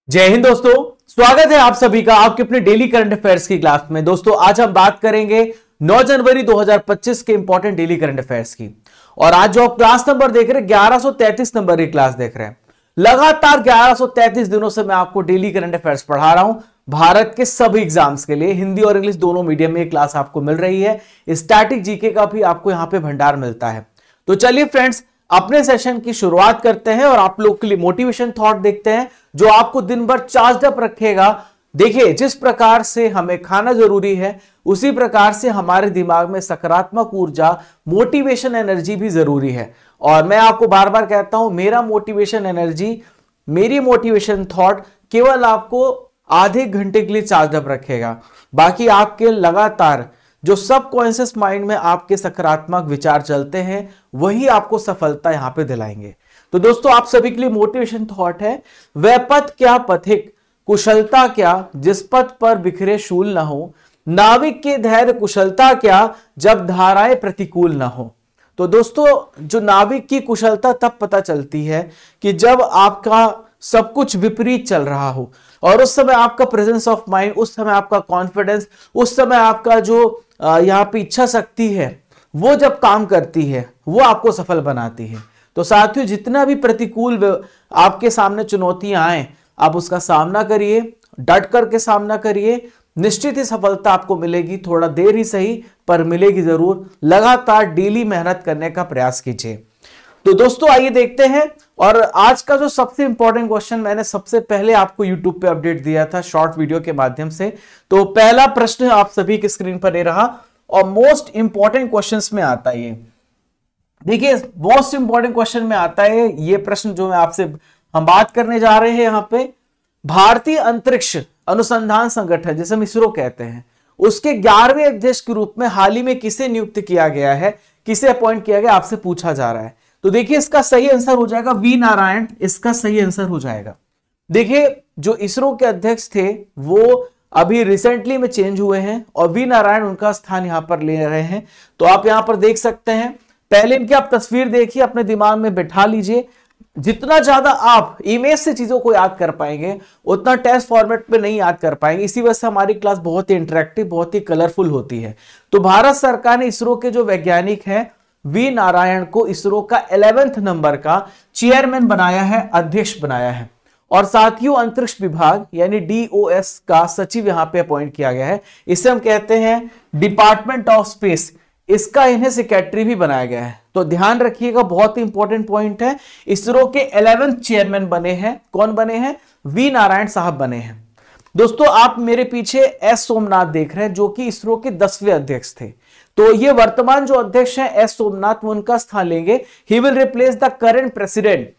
जय हिंद दोस्तों, स्वागत है आप सभी का आपके अपने डेली करंट अफेयर्स की क्लास में। दोस्तों आज हम बात करेंगे 9 जनवरी 2025 के इंपॉर्टेंट डेली करंट अफेयर्स की। और आज जो आप क्लास नंबर देख रहे हैं 1133 नंबर की क्लास देख रहे हैं। लगातार 1133 दिनों से मैं आपको डेली करंट अफेयर्स पढ़ा रहा हूं। भारत के सभी एग्जाम्स के लिए हिंदी और इंग्लिश दोनों मीडियम में क्लास आपको मिल रही है। स्टैटिक जीके का भी आपको यहां पे भंडार मिलता है। तो चलिए फ्रेंड्स, अपने सेशन की शुरुआत करते हैं और आप लोग के लिए मोटिवेशन थॉट देखते हैं जो आपको दिन भर चार्ज अप रखेगा। देखिए, जिस प्रकार से हमें खाना जरूरी है उसी प्रकार से हमारे दिमाग में सकारात्मक ऊर्जा, मोटिवेशन एनर्जी भी जरूरी है। और मैं आपको बार बार कहता हूं, मेरा मोटिवेशन एनर्जी, मेरी मोटिवेशन थॉट केवल आपको आधे घंटे के लिए चार्ज अप रखेगा। बाकी आपके लगातार जो सबकॉन्शियस माइंड में आपके सकारात्मक विचार चलते हैं वही आपको सफलता यहां पे दिलाएंगे। तो दोस्तों आप सभी के लिए मोटिवेशन थॉट है, वह पथ क्या पथिक, कुशलता क्या जिस पथ पर बिखरे शूल ना हो, नाविक के धैर्य कुशलता क्या जब धाराएं प्रतिकूल ना हो। तो दोस्तों जो नाविक की कुशलता तब पता चलती है कि जब आपका सब कुछ विपरीत चल रहा हो, और उस समय आपका प्रेजेंस ऑफ माइंड, उस समय आपका कॉन्फिडेंस, उस समय आपका जो यहाँ पे इच्छा शक्ति है वो जब काम करती है वो आपको सफल बनाती है। तो साथियों, जितना भी प्रतिकूल आपके सामने चुनौतियां आए आप उसका सामना करिए, डट करके सामना करिए, निश्चित ही सफलता आपको मिलेगी। थोड़ा देर ही सही पर मिलेगी जरूर। लगातार डेली मेहनत करने का प्रयास कीजिए। तो दोस्तों आइए देखते हैं। और आज का जो सबसे इंपॉर्टेंट क्वेश्चन मैंने सबसे पहले आपको यूट्यूब पे अपडेट दिया था शॉर्ट वीडियो के माध्यम से। तो पहला प्रश्न आप सभी की स्क्रीन पर ये रहा और मोस्ट इंपॉर्टेंट क्वेश्चंस में आता है ये। देखिए, मोस्ट इंपॉर्टेंट क्वेश्चन में आता है ये प्रश्न जो मैं आपसे हम बात करने जा रहे हैं यहाँ पे। भारतीय अंतरिक्ष अनुसंधान संगठन, जिसे हम इसरो कहते हैं, उसके 11वें अध्यक्ष के रूप में हाल ही में किसे नियुक्त किया गया है, किसे अपॉइंट किया गया, आपसे पूछा जा रहा है। तो देखिए इसका सही आंसर हो जाएगा वी नारायण। इसका सही आंसर हो जाएगा। देखिए, जो इसरो के अध्यक्ष थे वो अभी रिसेंटली में चेंज हुए हैं और वी नारायण उनका स्थान यहां पर ले रहे हैं। तो आप यहां पर देख सकते हैं। पहले इनकी आप तस्वीर देखिए, अपने दिमाग में बैठा लीजिए। जितना ज्यादा आप इमेज से चीजों को याद कर पाएंगे उतना टेस्ट फॉर्मेट में नहीं याद कर पाएंगे। इसी वजह से हमारी क्लास बहुत ही इंटरेक्टिव, बहुत ही कलरफुल होती है। तो भारत सरकार ने इसरो के जो वैज्ञानिक हैं वी नारायण को इसरो का 11वें नंबर का चेयरमैन बनाया है, अध्यक्ष बनाया है। और साथियों अंतरिक्ष विभाग यानी डीओएस का सचिव यहां पे अपॉइंट किया गया है। इसे हम कहते हैं डिपार्टमेंट ऑफ स्पेस। इसका इन्हें सेक्रेटरी भी बनाया गया है। तो ध्यान रखिएगा, बहुत ही इंपॉर्टेंट पॉइंट है। इसरो के 11वें चेयरमैन बने हैं। कौन बने हैं? वी नारायण साहब बने हैं। दोस्तों आप मेरे पीछे एस सोमनाथ देख रहे हैं जो कि इसरो के 10वें अध्यक्ष थे। तो ये वर्तमान जो अध्यक्ष हैं एस सोमनाथ, वो उनका स्थान लेंगे। He will replace the current president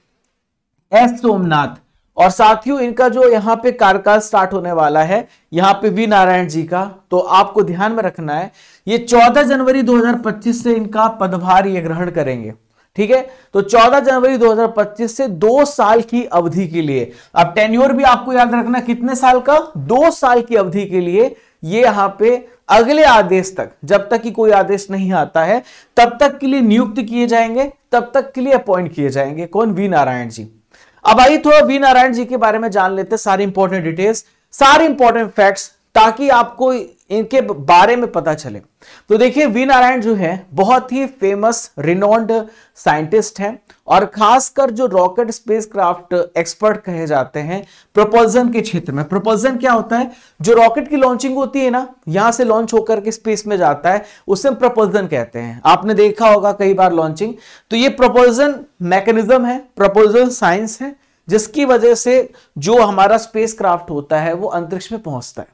S Somnath. और साथियों इनका जो यहां पे कार्यकाल स्टार्ट होने वाला है यहां पे वी नारायण जी का, तो आपको ध्यान में रखना है ये 14 जनवरी 2025 से इनका पदभार ये ग्रहण करेंगे। ठीक है, तो 14 जनवरी 2025 से 2 साल की अवधि के लिए। अब टेन्योर भी आपको याद रखना, कितने साल का? 2 साल की अवधि के लिए ये यहां पे अगले आदेश तक, जब तक कि कोई आदेश नहीं आता है तब तक के लिए नियुक्त किए जाएंगे, तब तक के लिए अपॉइंट किए जाएंगे। कौन? वी नारायण जी। अब आइए थोड़ा वी नारायण जी के बारे में जान लेते हैं, सारी इंपॉर्टेंट डिटेल्स, सारी इंपॉर्टेंट फैक्ट्स, ताकि आपको इनके बारे में पता चले। तो देखिए वी नारायण जो है बहुत ही फेमस रिनोन्ड साइंटिस्ट हैं और खासकर जो रॉकेट स्पेसक्राफ्ट एक्सपर्ट कहे जाते हैं प्रोपल्जन के क्षेत्र में। प्रोपल्जन क्या होता है? जो रॉकेट की लॉन्चिंग होती है ना, यहां से लॉन्च होकर के स्पेस में जाता है, उसे हम प्रोपल्जन कहते हैं। आपने देखा होगा कई बार लॉन्चिंग। तो ये प्रोपल्जन मैकेनिज्म है, प्रोपल्जन साइंस है, जिसकी वजह से जो हमारा स्पेसक्राफ्ट होता है वो अंतरिक्ष में पहुंचता है।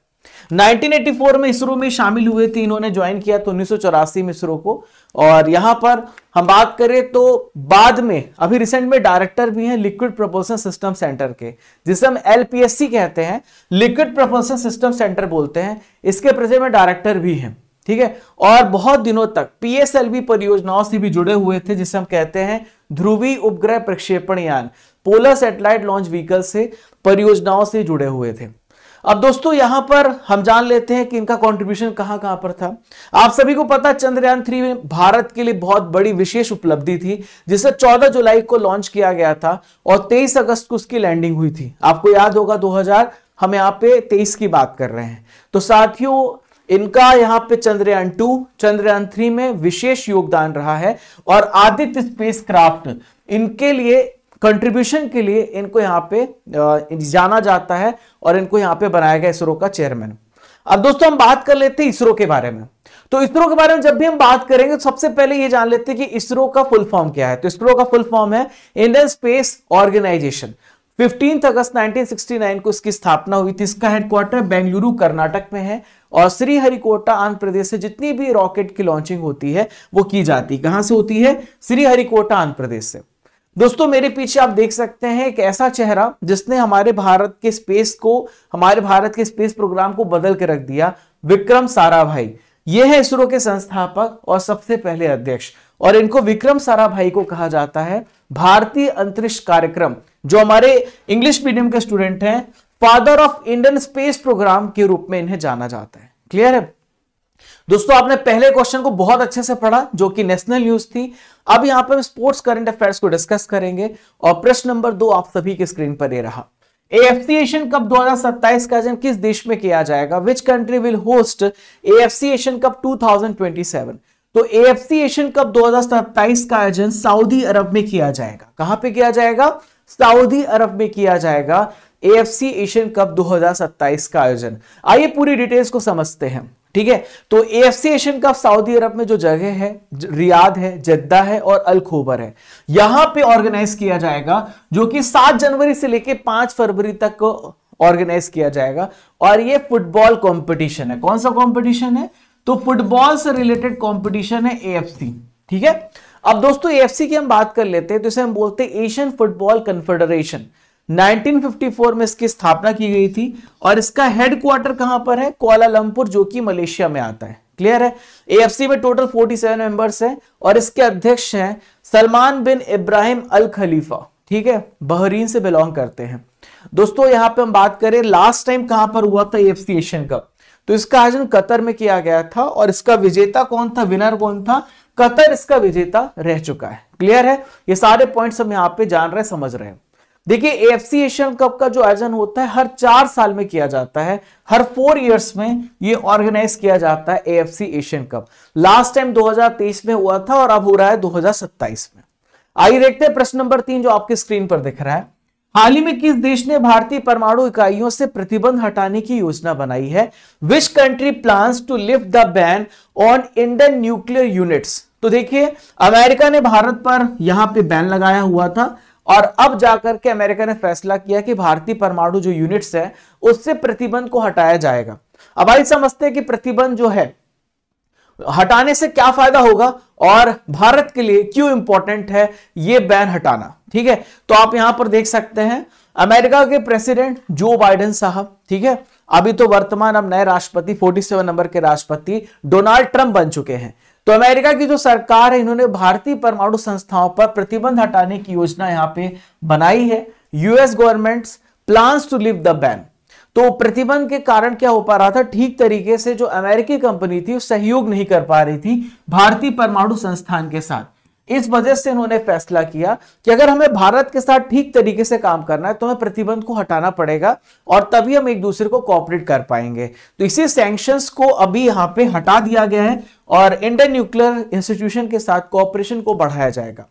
1984 में इसरो में शामिल हुए थे, इन्होंने ज्वाइन किया तो 1984 में इसरो को। और यहां पर हम बात करें तो बाद में अभी रिसेंट में डायरेक्टर भी हैं लिक्विड प्रोपल्सन सिस्टम सेंटर के, जिसे हम एलपीएससी कहते हैं, लिक्विड प्रोपल्सन सिस्टम सेंटर बोलते हैं। इसके प्रेजेंट में डायरेक्टर भी हैं। ठीक है, और बहुत दिनों तक पीएसएलवी परियोजनाओं से भी जुड़े हुए थे, जिसे हम कहते हैं ध्रुवीय उपग्रह प्रक्षेपण यान, पोलर सैटेलाइट लॉन्च व्हीकल से परियोजनाओं से जुड़े हुए थे। अब दोस्तों यहां पर हम जान लेते हैं कि इनका कंट्रीब्यूशन कहां कहां पर था। आप सभी को पता चंद्रयान 3 में भारत के लिए बहुत बड़ी विशेष उपलब्धि थी, जिसे 14 जुलाई को लॉन्च किया गया था और 23 अगस्त को उसकी लैंडिंग हुई थी। आपको याद होगा 2000, हम यहां पे 23 की बात कर रहे हैं। तो साथियों इनका यहां पे चंद्रयान 2, चंद्रयान 3 में विशेष योगदान रहा है और आदित्य स्पेसक्राफ्ट इनके लिए कंट्रीब्यूशन के लिए इनको यहां पे जाना जाता है और इनको यहां पे बनाया गया इसरो का चेयरमैन। अब दोस्तों हम बात कर लेते हैं इसरो के बारे में। तो इसरो के बारे में जब भी हम बात करेंगे तो सबसे पहले ये जान लेते हैं कि इसरो का फुल फॉर्म क्या है। तो इसरो का फुल फॉर्म है इंडियन स्पेस ऑर्गेनाइजेशन। 15 अगस्त 1969 को इसकी स्थापना हुई थी। इसका हेडक्वार्टर बेंगलुरु कर्नाटक में है और श्रीहरिकोटा आंध्र प्रदेश से जितनी भी रॉकेट की लॉन्चिंग होती है वो की जाती है। कहां से होती है? श्रीहरिकोटा आंध्र प्रदेश से। दोस्तों मेरे पीछे आप देख सकते हैं एक ऐसा चेहरा जिसने हमारे भारत के स्पेस प्रोग्राम को बदल के रख दिया, विक्रम साराभाई। ये है इसरो के संस्थापक और सबसे पहले अध्यक्ष, और इनको विक्रम साराभाई को कहा जाता है भारतीय अंतरिक्ष कार्यक्रम, जो हमारे इंग्लिश मीडियम के स्टूडेंट हैं, father of Indian space programme के रूप में इन्हें जाना जाता है। क्लियर है दोस्तों? आपने पहले क्वेश्चन को बहुत अच्छे से पढ़ा जो कि नेशनल न्यूज थी। अब यहां पर हम स्पोर्ट्स करंट अफेयर्स को डिस्कस करेंगे और प्रश्न नंबर 2 आप सभी के स्क्रीन पर ये रहा। एएफसी एशियन कप 2027 का आयोजन किस देश में किया जाएगा? Which country will host AFC Asian cup 2027? तो एएफसी एशियन कप 2027 का आयोजन सऊदी अरब में किया जाएगा। कहां पे किया जाएगा? सऊदी अरब में किया जाएगा एएफसी एशियन कप 2027 का आयोजन। आइए पूरी डिटेल्स को समझते हैं। ठीक है, तो एएफसी एशियन कप सऊदी अरब में जो जगह है रियाद है, जद्दा है और अल खोबर है, यहां पे ऑर्गेनाइज किया जाएगा, जो कि 7 जनवरी से लेके 5 फरवरी तक को ऑर्गेनाइज किया जाएगा। और ये फुटबॉल कंपटीशन है। कौन सा कंपटीशन है? तो फुटबॉल से रिलेटेड कंपटीशन है एएफसी। ठीक है, अब दोस्तों एएफसी की हम बात कर लेते हैं, तो इसे हम बोलते हैं एशियन फुटबॉल कन्फेडरेशन। 1954 में इसकी स्थापना की गई थी और इसका हेडक्वार्टर कहां पर है? कुआलालंपुर, जो कि मलेशिया में आता है। क्लियर है? एएफसी में टोटल 47 मेंबर्स हैं और इसके अध्यक्ष हैं सलमान बिन इब्राहिम अल खलीफा। ठीक है, बहरीन से बिलोंग करते हैं। दोस्तों यहां पे हम बात करें लास्ट टाइम कहां पर हुआ था एएफसी एशियन कप, तो इसका आयोजन कतर में किया गया था और इसका विजेता कौन था? विनर कौन था? कतर इसका विजेता रह चुका है। क्लियर है? ये सारे पॉइंट्स हम यहां पे जान रहे, समझ रहे हैं। देखिए एएफसी एशियन कप का जो आयोजन होता है हर 4 साल में किया जाता है, हर 4 इयर्स में ये ऑर्गेनाइज किया जाता है AFC Asian cup. Last time 2023 में हुआ था और अब हो रहा है 2027 में। आइए देखते हैं प्रश्न नंबर 3 जो आपके स्क्रीन पर दिख रहा है। हाल ही में किस देश ने भारतीय परमाणु इकाइयों से प्रतिबंध हटाने की योजना बनाई है? Which country plans to lift the ban on Indian nuclear units? तो देखिए अमेरिका ने भारत पर यहां पे बैन लगाया हुआ था और अब जाकर के अमेरिका ने फैसला किया कि भारतीय परमाणु जो यूनिट्स है उससे प्रतिबंध को हटाया जाएगा। अब आइए समझते हैं कि प्रतिबंध जो है हटाने से क्या फायदा होगा और भारत के लिए क्यों इंपॉर्टेंट है ये बैन हटाना। ठीक है, तो आप यहां पर देख सकते हैं अमेरिका के प्रेसिडेंट जो बाइडेन साहब, ठीक है, अभी तो वर्तमान अब नए राष्ट्रपति 47 नंबर के राष्ट्रपति डोनाल्ड ट्रंप बन चुके हैं। तो अमेरिका की जो सरकार है इन्होंने भारतीय परमाणु संस्थाओं पर प्रतिबंध हटाने की योजना यहां पे बनाई है। US governments plans to lift the ban. तो प्रतिबंध के कारण क्या हो पा रहा था? ठीक तरीके से जो अमेरिकी कंपनी थी वो सहयोग नहीं कर पा रही थी भारतीय परमाणु संस्थान के साथ। इस वजह से इन्होंने फैसला किया कि अगर हमें भारत के साथ ठीक तरीके से काम करना है तो हमें प्रतिबंध को हटाना पड़ेगा और तभी हम एक दूसरे को कोऑपरेट कर पाएंगे। तो इसी सैंक्शंस को अभी यहां पे हटा दिया गया है और इंडियन न्यूक्लियर इंस्टीट्यूशन के साथ कोऑपरेशन को बढ़ाया जाएगा।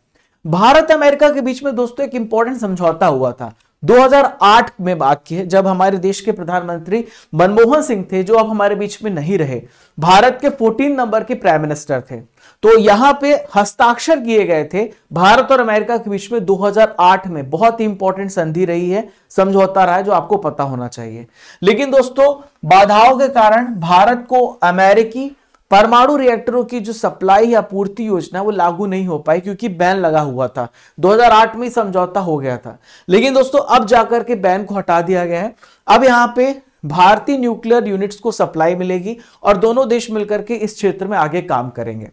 भारत अमेरिका के बीच में दोस्तों एक इंपॉर्टेंट समझौता हुआ था 2008 में बात की है, जब हमारे देश के प्रधानमंत्री मनमोहन सिंह थे, जो अब हमारे बीच में नहीं रहे, भारत के 14 नंबर के प्राइम मिनिस्टर थे। तो यहां पे हस्ताक्षर किए गए थे भारत और अमेरिका के बीच में 2008 में। बहुत ही इंपॉर्टेंट संधि रही है, समझौता रहा है, जो आपको पता होना चाहिए। लेकिन दोस्तों बाधाओं के कारण भारत को अमेरिकी परमाणु रिएक्टरों की जो सप्लाई या पूर्ति योजना वो लागू नहीं हो पाई क्योंकि बैन लगा हुआ था। 2008 में समझौता हो गया था, लेकिन दोस्तों अब जाकर के बैन को हटा दिया गया है। अब यहां पे भारतीय न्यूक्लियर यूनिट्स को सप्लाई मिलेगी और दोनों देश मिलकर के इस क्षेत्र में आगे काम करेंगे।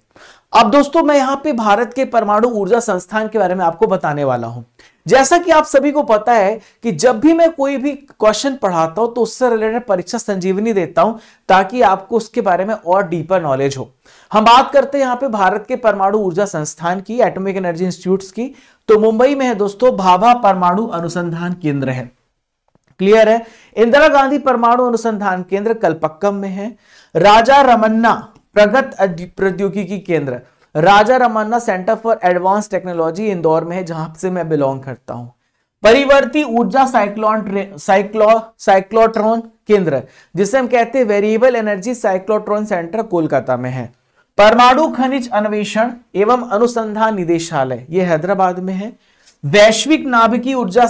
अब दोस्तों मैं यहां पे भारत के परमाणु ऊर्जा संस्थान के बारे में आपको बताने वाला हूं। जैसा कि आप सभी को पता है कि जब भी मैं कोई भी क्वेश्चन पढ़ाता हूं तो उससे रिलेटेड परीक्षा संजीवनी देता हूं ताकि आपको उसके बारे में और डीपर नॉलेज हो। हम बात करते हैं यहां पे भारत के परमाणु ऊर्जा संस्थान की, एटॉमिक एनर्जी इंस्टीट्यूट्स की, तो मुंबई में है दोस्तों भाभा परमाणु अनुसंधान केंद्र है। क्लियर है? इंदिरा गांधी परमाणु अनुसंधान केंद्र कलपक्कम में है। राजा रमन्ना प्रगत प्रौद्योगिकी केंद्र, Raja Ramanna Centre for Advance Technology Indore में है, जहां से मैं बिलोंग करता हूं। परिवर्ती ऊर्जा साइक्लोट्रॉन केंद्र, जिसे हम कहते हैं variable energy cyclotron centre, Kolkata में है। परमाणु खनिज अन्वेषण एवं अनुसंधान निदेशालय, यह हैदराबाद में है। वैश्विक नाभिकीय ऊर्जा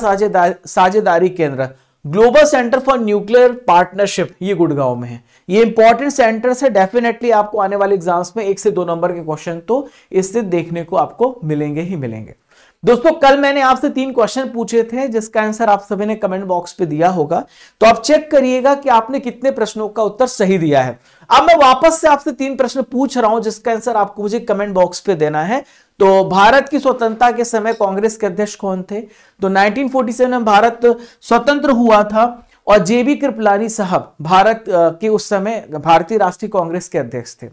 साझेदारी केंद्र, global centre for nuclear partnership, ये गुड़गांव में है। ये इंपॉर्टेंट सेंटर्स है, डेफिनेटली आपको आने वाले एग्जाम्स में 1 से 2 नंबर के क्वेश्चन तो इससे देखने को आपको मिलेंगे ही मिलेंगे। दोस्तों कल मैंने आपसे 3 क्वेश्चन पूछे थे जिसका आंसर आप सभी ने कमेंट बॉक्स पे दिया होगा, तो आप चेक करिएगा कि आपने कितने प्रश्नों का उत्तर सही दिया है। अब मैं वापस से आपसे 3 प्रश्न पूछ रहा हूं जिसका आंसर आपको मुझे कमेंट बॉक्स पे देना है। तो भारत की स्वतंत्रता के समय कांग्रेस के अध्यक्ष कौन थे? तो 1947 में भारत स्वतंत्र हुआ था और जेबी कृपलानी साहब भारत के उस समय भारतीय राष्ट्रीय कांग्रेस के अध्यक्ष थे।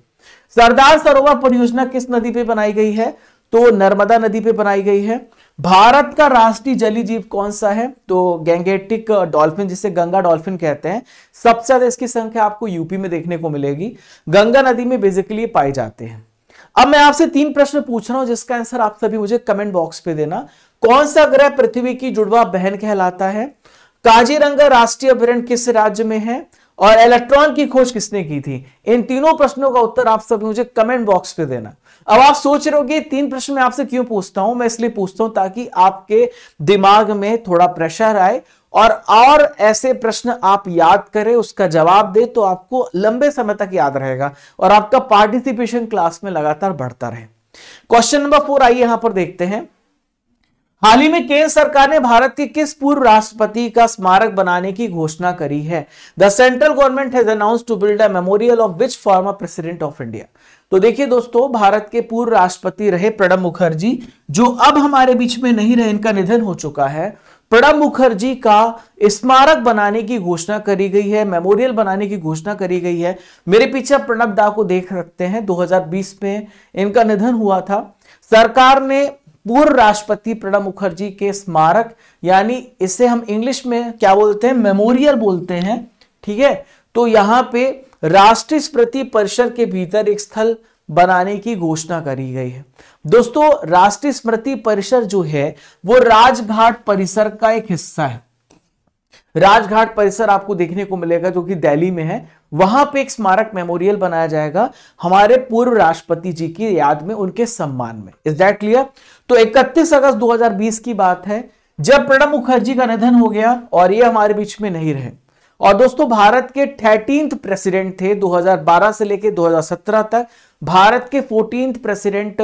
सरदार सरोवर परियोजना किस नदी पे बनाई गई है? तो नर्मदा नदी पे बनाई गई है। भारत का राष्ट्रीय जलीय जीव कौन सा है? तो गैंगेटिक डॉल्फिन, जिसे गंगा डॉल्फिन कहते हैं। सबसे ज्यादा इसकी संख्या आपको यूपी में देखने को मिलेगी, गंगा नदी में बेसिकली पाए जाते हैं। अब मैं आपसे 3 प्रश्न पूछ रहा हूं जिसका आंसर आप सभी मुझे कमेंट बॉक्स पे देना। कौन सा ग्रह पृथ्वी की जुड़वा बहन कहलाता है? काजीरंगा राष्ट्रीय अभयारण्य किस राज्य में है? और इलेक्ट्रॉन की खोज किसने की थी? इन तीनों प्रश्नों का उत्तर आप सभी मुझे कमेंट बॉक्स पे देना। अब आप सोच रहे होंगे 3 प्रश्न मैं आपसे क्यों पूछता हूं? मैं इसलिए पूछता हूं ताकि आपके दिमाग में थोड़ा प्रेशर आए और ऐसे प्रश्न आप याद करें, उसका जवाब दे तो आपको लंबे समय तक याद रहेगा और आपका पार्टिसिपेशन क्लास में लगातार बढ़ता रहे। क्वेश्चन नंबर 4 आइए यहां पर देखते हैं। हाल ही में केंद्र सरकार ने भारत के किस पूर्व राष्ट्रपति का स्मारक बनाने की घोषणा करी है? The central government has announced to build a memorial of which former president of India. तो देखिए दोस्तों, भारत के पूर्व राष्ट्रपति रहे प्रणब मुखर्जी, जो अब हमारे बीच में नहीं रहे, इनका निधन हो चुका है। प्रणब मुखर्जी का स्मारक बनाने की घोषणा करी गई है, मेमोरियल बनाने की घोषणा करी गई है। मेरे पीछे प्रणब दा को देख सकते हैं, 2020 में इनका निधन हुआ था। सरकार ने पूर्व राष्ट्रपति प्रणब मुखर्जी के स्मारक, यानी इसे हम इंग्लिश में क्या बोलते हैं? मेमोरियल बोलते हैं। ठीक है, तो यहां पे राष्ट्रीय स्मृति परिसर के भीतर एक स्थल बनाने की घोषणा करी गई है। दोस्तों राष्ट्रीय स्मृति परिसर जो है वो राजघाट परिसर का एक हिस्सा है। राजघाट परिसर आपको देखने को मिलेगा जो कि दिल्ली में है। वहां पे एक स्मारक मेमोरियल बनाया जाएगा हमारे पूर्व राष्ट्रपति जी की याद में, उनके सम्मान में। Is that clear? तो 31 अगस्त 2020 की बात है जब प्रणब मुखर्जी का निधन हो गया और ये हमारे बीच में नहीं रहे। और दोस्तों भारत के 13th प्रेसिडेंट थे 2012 से लेकर 2017 तक। भारत के 14th प्रेसिडेंट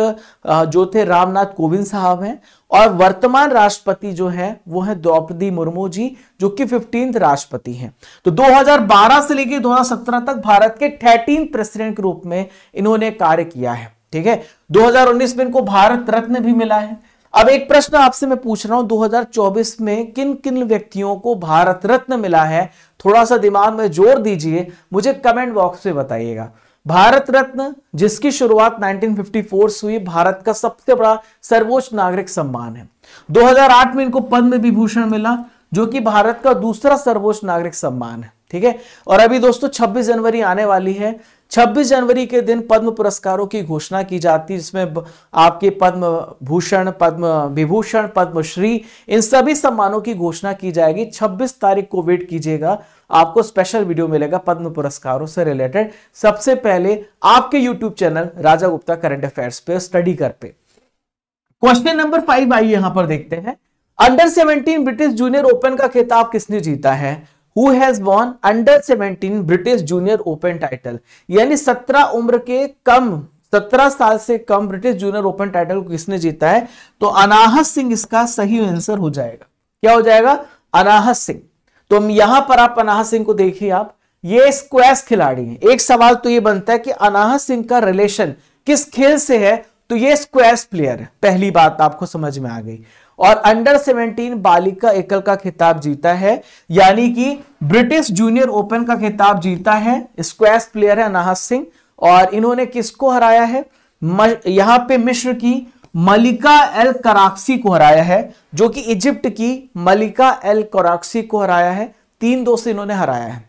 जो थे रामनाथ कोविंद साहब हैं और वर्तमान राष्ट्रपति जो है वो है द्रौपदी मुर्मू जी, जो कि 15th राष्ट्रपति हैं। तो 2012 से लेकर 2017 तक भारत के 13th प्रेसिडेंट के रूप में इन्होंने कार्य किया है। ठीक है, 2019 में इनको भारत रत्न भी मिला है। अब एक प्रश्न आपसे मैं पूछ रहा हूं, 2024 में किन किन व्यक्तियों को भारत रत्न मिला है? थोड़ा सा दिमाग में जोर दीजिए, मुझे कमेंट बॉक्स में बताइएगा। भारत रत्न जिसकी शुरुआत 1954 से हुई, भारत का सबसे बड़ा सर्वोच्च नागरिक सम्मान है। 2008 में इनको पद्म विभूषण मिला जो कि भारत का दूसरा सर्वोच्च नागरिक सम्मान है। ठीक है, और अभी दोस्तों 26 जनवरी आने वाली है। 26 जनवरी के दिन पद्म पुरस्कारों की घोषणा की जाती है, जिसमें आपके पद्म भूषण, पद्म विभूषण, पद्मश्री, इन सभी सम्मानों की घोषणा की जाएगी। 26 तारीख को वेट कीजिएगा, आपको स्पेशल वीडियो मिलेगा पद्म पुरस्कारों से रिलेटेड, सबसे पहले आपके यूट्यूब चैनल राजा गुप्ता करंट अफेयर्स पे स्टडी कर पे। क्वेश्चन नंबर 5 आइए यहां पर देखते हैं। अंडर 17 ब्रिटिश जूनियर ओपन का खिताब किसने जीता है? Who has won under 17 British junior open title? यानी 17 साल से कम ब्रिटिश जूनियर ओपन टाइटल को किसने जीता है? तो अनाहत सिंह इसका सही आंसर हो जाएगा। क्या हो जाएगा? अनाहत सिंह। तो यहां पर आप अनाहत सिंह को देखिए, आप ये स्क्वैश खिलाड़ी हैं। एक सवाल तो ये बनता है कि अनाहत सिंह का रिलेशन किस खेल से है, तो ये स्क्वैश प्लेयर है। पहली बात आपको समझ में आ गई। और अंडर 17 बालिका एकल का खिताब जीता है, यानी कि ब्रिटिश जूनियर ओपन का खिताब जीता है। स्क्वैश प्लेयर है अनाहत सिंह। और इन्होंने किसको हराया है, यहां पे मिस्र की मलिका एल कराक्सी को हराया है, जो कि इजिप्ट की मलिका एल कराक्सी को हराया है। 3-2 से इन्होंने हराया है।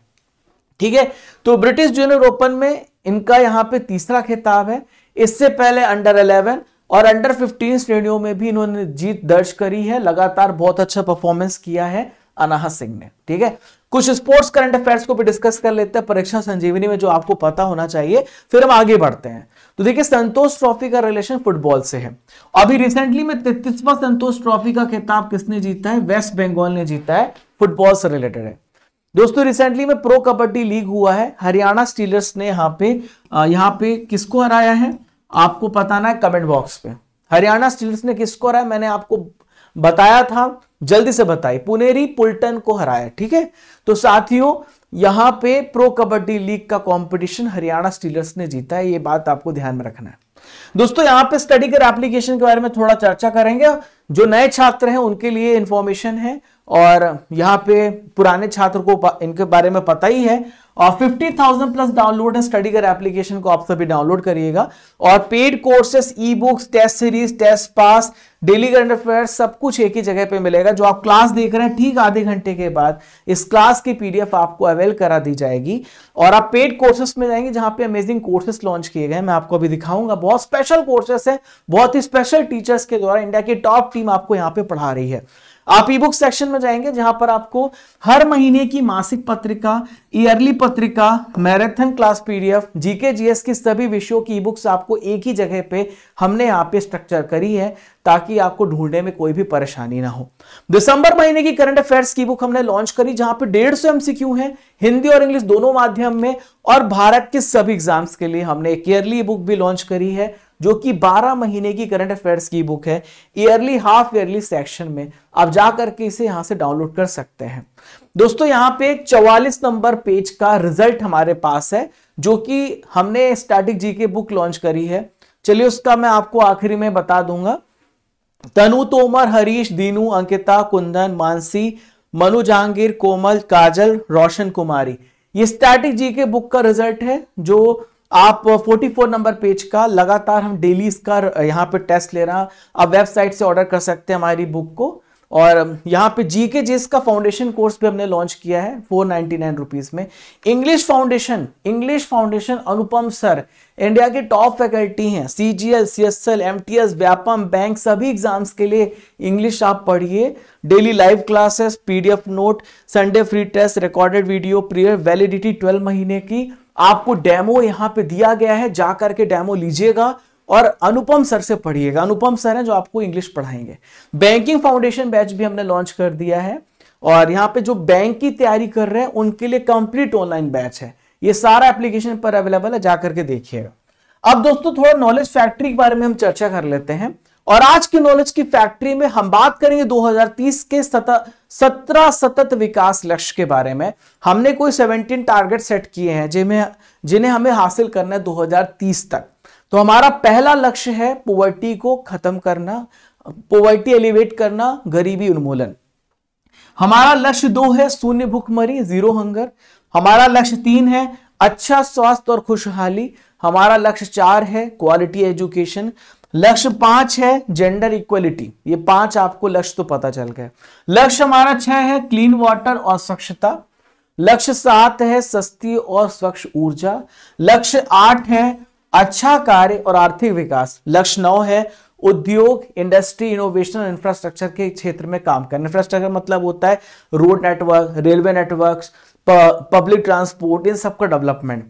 ठीक है, तो ब्रिटिश जूनियर ओपन में इनका यहां पे तीसरा खिताब है। इससे पहले अंडर 11 और अंडर 15 श्रेणियों में भी इन्होंने जीत दर्ज करी है। लगातार बहुत अच्छा परफॉर्मेंस किया है अनाहत सिंह ने। ठीक है, कुछ स्पोर्ट्स करंट अफेयर्स को भी डिस्कस कर लेते हैं परीक्षा संजीवनी में, जो आपको पता होना चाहिए, फिर हम आगे बढ़ते हैं। तो देखिए, संतोष ट्रॉफी का रिलेशन फुटबॉल से है। अभी रिसेंटली में 33वां संतोष ट्रॉफी का खिताब किसने जीता है, वेस्ट बंगाल ने जीता है, फुटबॉल से रिलेटेड है। दोस्तों रिसेंटली में प्रो कबड्डी लीग हुआ है, हरियाणा स्टीलर्स ने यहाँ पे किसको हराया है, आपको बताना है कमेंट बॉक्स पे। हरियाणा स्टीलर्स ने किसको हराया, मैंने आपको बताया था, जल्दी से बताइए। पुनेरी पुल्टन को हराया। ठीक है, तो साथियों यहां पे प्रो कबड्डी लीग का कंपटीशन हरियाणा स्टीलर्स ने जीता है, ये बात आपको ध्यान में रखना है। दोस्तों यहां पे स्टडी कर एप्लीकेशन के बारे में थोड़ा चर्चा करेंगे। जो नए छात्र हैं उनके लिए इंफॉर्मेशन है, और यहाँ पे पुराने छात्र को इनके बारे में पता ही है। और 50,000 प्लस डाउनलोड है स्टडी कर एप्लीकेशन को, आप सभी डाउनलोड करिएगा। और paid courses, e books, test series, test pass, daily current affairs, सब कुछ एक ही जगह पे मिलेगा। जो आप क्लास देख रहे हैं, ठीक आधे घंटे के बाद इस क्लास की पीडीएफ आपको अवेल करा दी जाएगी। और आप पेड कोर्सेस में जाएंगे, जहां पे अमेजिंग कोर्सेस लॉन्च किए गए, मैं आपको अभी दिखाऊंगा। बहुत स्पेशल कोर्सेस है, बहुत ही स्पेशल टीचर्स के द्वारा इंडिया की टॉप टीम आपको यहाँ पे पढ़ा रही है। आप ई बुक सेक्शन में जाएंगे, जहां पर आपको हर महीने की मासिक पत्रिका, ईयरली पत्रिका, marathon class PDF, GK GS की सभी विषयों की ई बुक्स आपको एक ही जगह पे हमने यहाँ पे स्ट्रक्चर करी है, ताकि आपको ढूंढने में कोई भी परेशानी ना हो। दिसंबर महीने की करंट अफेयर्स की बुक हमने लॉन्च करी, जहां पे 150 एमसीक्यू हैं, हिंदी और इंग्लिश दोनों माध्यम में। और भारत के सभी एग्जाम्स के लिए हमने एक ईयरली बुक भी लॉन्च करी है, जो कि 12 महीने की करंट अफेयर्स की बुक है, ईयरली, हाफ ईयरली सेक्शन में। आप जाकर के इसे यहां से डाउनलोड कर सकते हैं। दोस्तों यहां पे 44 नंबर पेज का रिजल्ट हमारे पास है, जो कि हमने स्टैटिक जीके बुक लॉन्च करी है। चलिए उसका मैं आपको आखिरी में बता दूंगा। तनु तोमर, हरीश, दीनू, अंकिता, कुंदन, मानसी, मनु जहांगीर, कोमल, काजल, रोशन कुमारी, ये स्टैटिक जीके बुक का रिजल्ट है, जो आप 44 नंबर पेज का लगातार हम डेली इसका यहाँ पे टेस्ट ले रहा हैं। आप वेबसाइट से ऑर्डर कर सकते हैं हमारी बुक को। और यहाँ पे जीके जीएस का फाउंडेशन कोर्स भी हमने लॉन्च किया है 499 रुपीज में। English foundation Anupam sir India के टॉप फैकल्टी हैं, CGL, CSL, MTS, Vyapam, bank, सभी एग्जाम्स के लिए इंग्लिश आप पढ़िए। Daily live classes, PDF note, Sunday free test, recorded video, prior validity 12 महीने की। आपको डेमो यहां पे दिया गया है, जाकर के डेमो लीजिएगा और अनुपम सर से पढ़िएगा। अनुपम सर हैं जो आपको इंग्लिश पढ़ाएंगे। बैंकिंग फाउंडेशन बैच भी हमने लॉन्च कर दिया है, और यहां पे जो बैंक की तैयारी कर रहे हैं उनके लिए कंप्लीट ऑनलाइन बैच है। ये सारा एप्लीकेशन पर अवेलेबल है, जाकर के देखिएगा। अब दोस्तों थोड़ा नॉलेज फैक्ट्री के बारे में हम चर्चा कर लेते हैं। और आज की नॉलेज की फैक्ट्री में हम बात करेंगे 2030 के 17 सतत विकास लक्ष्य के बारे में। हमने कोई 17 टारगेट सेट किए हैं जिन्हें हमें हासिल करना है 2030 तक। तो हमारा पहला लक्ष्य है पॉवर्टी को खत्म करना, पॉवर्टी एलिवेट करना, गरीबी उन्मूलन। हमारा लक्ष्य 2 है शून्य भूखमरी, 0 हंगर। हमारा लक्ष्य 3 है अच्छा स्वास्थ्य और खुशहाली। हमारा लक्ष्य 4 है क्वालिटी एजुकेशन। लक्ष्य 5 है जेंडर इक्वलिटी। ये 5 आपको लक्ष्य तो पता चल गए। लक्ष्य हमारा 6 है क्लीन वाटर और स्वच्छता। लक्ष्य 7 है सस्ती और स्वच्छ ऊर्जा। लक्ष्य 8 है अच्छा कार्य और आर्थिक विकास। लक्ष्य 9 है उद्योग, इंडस्ट्री, इनोवेशन और इंफ्रास्ट्रक्चर के क्षेत्र में काम करना। इंफ्रास्ट्रक्चर मतलब होता है road network, railway network, public transport, इन सबका डेवलपमेंट।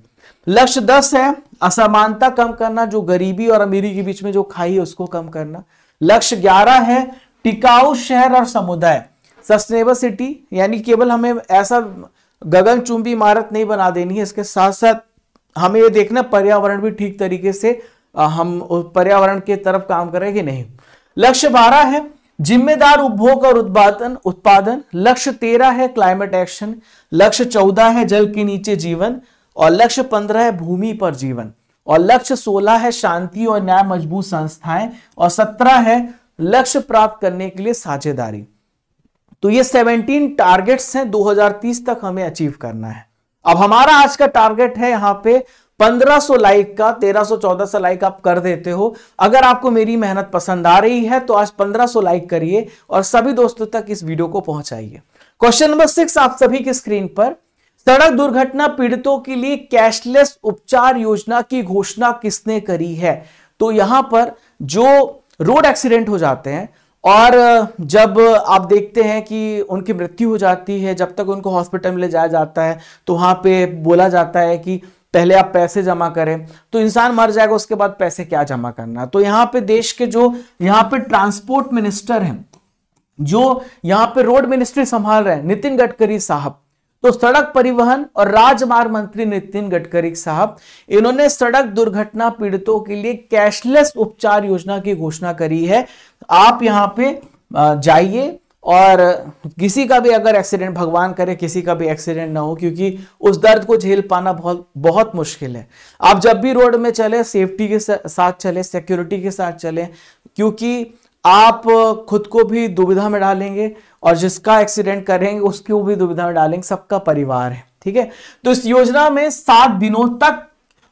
लक्ष्य 10 है असमानता कम करना, जो गरीबी और अमीरी के बीच में जो खाई है उसको कम करना। लक्ष्य 11 है टिकाऊ शहर और समुदाय, सस्टेनेबल सिटी, यानी केवल हमें ऐसा गगनचुंबी इमारत नहीं बना देनी है, इसके साथ साथ हमें ये देखना पर्यावरण भी ठीक तरीके से हम पर्यावरण के तरफ काम करें कि नहीं। लक्ष्य 12 है जिम्मेदार उपभोग और उत्पादन। लक्ष्य 13 है क्लाइमेट एक्शन। लक्ष्य 14 है जल के नीचे जीवन, और लक्ष्य 15 है भूमि पर जीवन। और लक्ष्य 16 है शांति और न्याय मजबूत संस्थाएं, और 17 है लक्ष्य प्राप्त करने के लिए साझेदारी। तो ये 17 टारगेट्स हैं 2030 तक हमें अचीव करना है। अब हमारा आज का टारगेट है यहां पे 1500 लाइक का। 1314 लाइक आप कर देते हो। अगर आपको मेरी मेहनत पसंद आ रही है तो आज 1500 लाइक करिए और सभी दोस्तों तक इस वीडियो को पहुंचाइए। क्वेश्चन नंबर 6 आप सभी की स्क्रीन पर, सड़क दुर्घटना पीड़ितों के लिए कैशलेस उपचार योजना की घोषणा किसने करी है? तो यहां पर जो रोड एक्सीडेंट हो जाते हैं और जब आप देखते हैं कि उनकी मृत्यु हो जाती है, जब तक उनको हॉस्पिटल में ले जाया जाता है तो वहां पे बोला जाता है कि पहले आप पैसे जमा करें, तो इंसान मर जाएगा, उसके बाद पैसे क्या जमा करना। तो यहां पे देश के जो यहां पे ट्रांसपोर्ट मिनिस्टर हैं, जो यहां पे रोड मिनिस्ट्री संभाल रहे हैं, नितिन गडकरी साहब, तो सड़क परिवहन और राजमार्ग मंत्री नितिन गडकरी साहब, इन्होंने सड़क दुर्घटना पीड़ितों के लिए कैशलेस उपचार योजना की घोषणा करी है। आप यहां पे जाइए और किसी का भी अगर एक्सीडेंट, भगवान करे किसी का भी एक्सीडेंट ना हो, क्योंकि उस दर्द को झेल पाना बहुत बहुत मुश्किल है। आप जब भी रोड में चले सेफ्टी के साथ चले, सिक्योरिटी के साथ चले, क्योंकि आप खुद को भी दुविधा में डालेंगे और जिसका एक्सीडेंट करेंगे उसको भी दुविधा में डालेंगे, सबका परिवार है। ठीक है, तो इस योजना में 7 दिनों तक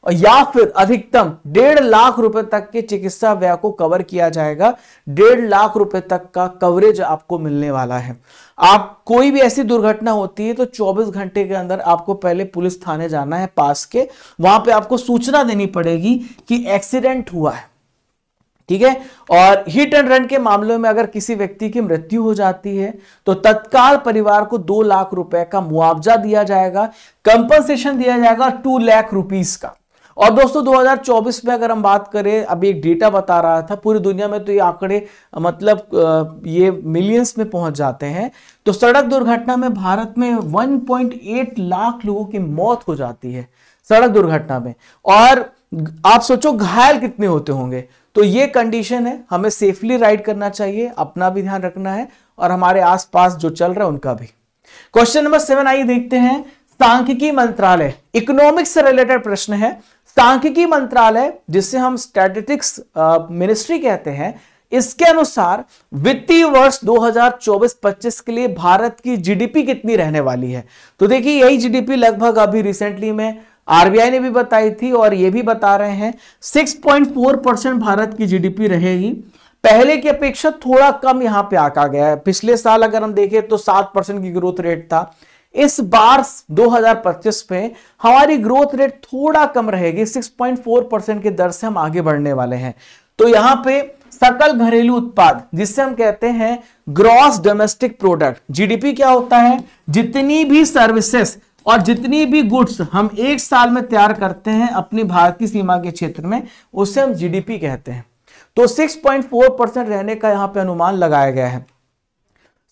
या फिर अधिकतम 1.5 लाख रुपए तक के चिकित्सा व्यय को कवर किया जाएगा। 1.5 लाख रुपए तक का कवरेज आपको मिलने वाला है। आप कोई भी ऐसी दुर्घटना होती है तो 24 घंटे के अंदर आपको पहले पुलिस थाने जाना है पास के, वहां पे आपको सूचना देनी पड़ेगी कि एक्सीडेंट हुआ है। ठीक है, और हिट एंड रन के मामलों में अगर किसी व्यक्ति की मृत्यु हो जाती है तो तत्काल परिवार को 2 लाख रुपए का मुआवजा दिया जाएगा, कंपनसेशन दिया जाएगा 2 लाख रुपीस का। और दोस्तों 2024 में अगर हम बात करें, अभी एक डेटा बता रहा था, पूरी दुनिया में तो ये आंकड़े मतलब ये मिलियंस में पहुंच जाते हैं। तो सड़क दुर्घटना में भारत में 1.8 लाख लोगों की मौत हो जाती है सड़क दुर्घटना में, और आप सोचो घायल कितने होते होंगे। तो ये कंडीशन है, हमें सेफली राइड करना चाहिए, अपना भी ध्यान रखना है और हमारे आसपास जो चल रहा है उनका भी। क्वेश्चन नंबर 7 आइए देखते हैं। सांख्यिकी मंत्रालय, इकोनॉमिक्स से रिलेटेड प्रश्न है। सांख्यिकी मंत्रालय, जिसे हम स्टैटिस्टिक्स मिनिस्ट्री कहते हैं, इसके अनुसार वित्तीय वर्ष 2024-25 के लिए भारत की जीडीपी कितनी रहने वाली है? तो देखिए यही जीडीपी लगभग अभी रिसेंटली में आरबीआई ने भी बताई थी और ये भी बता रहे हैं 6.4% भारत की जीडीपी रहेगी। पहले की अपेक्षा थोड़ा कम यहां पे आका गया है। पिछले साल अगर हम देखें तो 7% की ग्रोथ रेट था। इस बार 2025 में हमारी ग्रोथ रेट थोड़ा कम रहेगी, 6.4% की दर से हम आगे बढ़ने वाले हैं। तो यहां पे सकल घरेलू उत्पाद, जिससे हम कहते हैं ग्रॉस डोमेस्टिक प्रोडक्ट, जीडीपी क्या होता है? जितनी भी सर्विसेज और जितनी भी गुड्स हम एक साल में तैयार करते हैं अपनी भारतीय सीमा के क्षेत्र में, उसे हम जीडीपी कहते हैं। तो 6.4% रहने का यहां पे अनुमान लगाया गया है।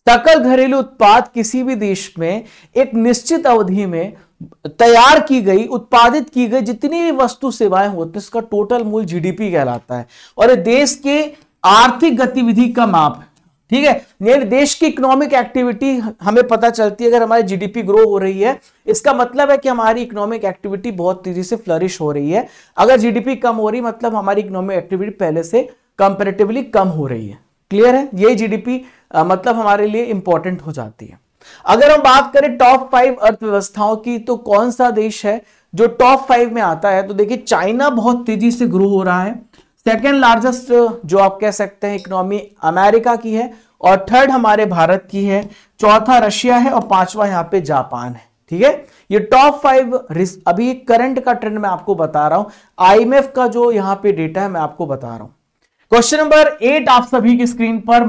सकल घरेलू उत्पाद किसी भी देश में एक निश्चित अवधि में तैयार की गई, उत्पादित की गई जितनी भी वस्तु सेवाएं होती है, उसका टोटल मूल जीडीपी कहलाता है और ये देश के आर्थिक गतिविधि का माप है। ठीक है, ये देश की इकोनॉमिक एक्टिविटी हमें पता चलती है। अगर हमारी जीडीपी ग्रो हो रही है, इसका मतलब है कि हमारी इकोनॉमिक एक्टिविटी बहुत तेजी से फ्लरिश हो रही है। अगर जीडीपी कम हो रही मतलब हमारी इकोनॉमिक एक्टिविटी पहले से कंपैरेटिवली कम हो रही है। क्लियर है? ये जीडीपी मतलब हमारे लिए इंपॉर्टेंट हो जाती है। अगर हम बात करें टॉप 5 अर्थव्यवस्थाओं की, तो कौन सा देश है जो टॉप 5 में आता है? तो देखिए चाइना बहुत तेजी से ग्रो हो रहा है। सेकेंड लार्जेस्ट जो आप कह सकते हैं इकोनॉमी अमेरिका की है, और थर्ड हमारे भारत की है, चौथा रशिया है और पांचवा यहां पे जापान है। ठीक है, ये टॉप 5 अभी करंट का ट्रेंड मैं आपको बता रहा हूं, आईएमएफ का जो यहां पे डेटा है मैं आपको बता रहा हूं। क्वेश्चन नंबर 8 आप सभी की स्क्रीन पर,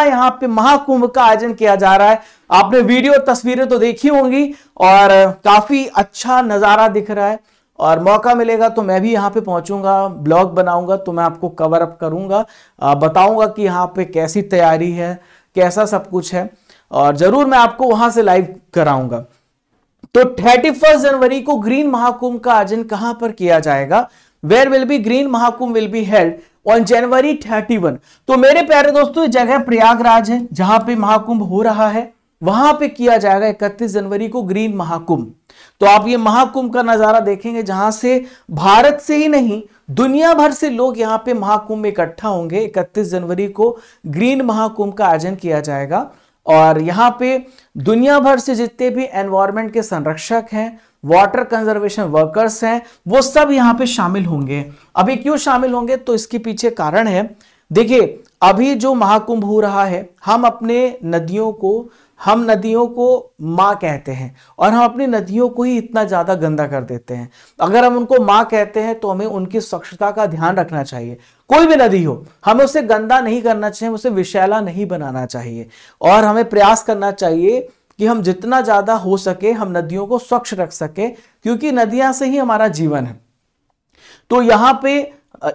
यहां पे महाकुंभ का आयोजन किया जा रहा है। आपने वीडियो तस्वीरें तो देखी होंगी और काफी अच्छा नजारा दिख रहा है, और मौका मिलेगा तो मैं भी यहाँ पे पहुंचूंगा, ब्लॉग बनाऊंगा तो मैं आपको कवर अप करूंगा, बताऊंगा कि यहाँ पे कैसी तैयारी है, कैसा सब कुछ है, और जरूर मैं आपको वहां से लाइव कराऊंगा। तो 31 जनवरी को ग्रीन महाकुंभ का आयोजन कहां पर किया जाएगा? Where will be green Mahakumbh will be held on January 31। तो मेरे प्यारे दोस्तों, जगह प्रयागराज है जहां पे महाकुंभ हो रहा है। वहां पे किया जाएगा 31 जनवरी को ग्रीन महाकुंभ। तो आप ये महाकुंभ का नजारा देखेंगे, जहां से भारत से ही नहीं दुनिया भर से लोग यहां पे महाकुंभ में इकट्ठा होंगे। 31 जनवरी को ग्रीन महाकुंभ का आयोजन किया जाएगा और यहां पे दुनिया भर से जितने भी एनवायरमेंट के संरक्षक हैं, वाटर कंजर्वेशन वर्कर्स हैं, वो सब यहां पे शामिल होंगे। अभी क्यों शामिल होंगे, तो इसके पीछे कारण है। देखिए, अभी जो महाकुंभ हो रहा है, हम नदियों को माँ कहते हैं और हम अपनी नदियों को ही इतना ज्यादा गंदा कर देते हैं। अगर हम उनको माँ कहते हैं तो हमें उनकी स्वच्छता का ध्यान रखना चाहिए। कोई भी नदी हो, हमें उसे गंदा नहीं करना चाहिए, उसे विषैला नहीं बनाना चाहिए और हमें प्रयास करना चाहिए कि हम जितना ज्यादा हो सके हम नदियों को स्वच्छ रख सके, क्योंकि नदियां से ही हमारा जीवन है। तो यहां पे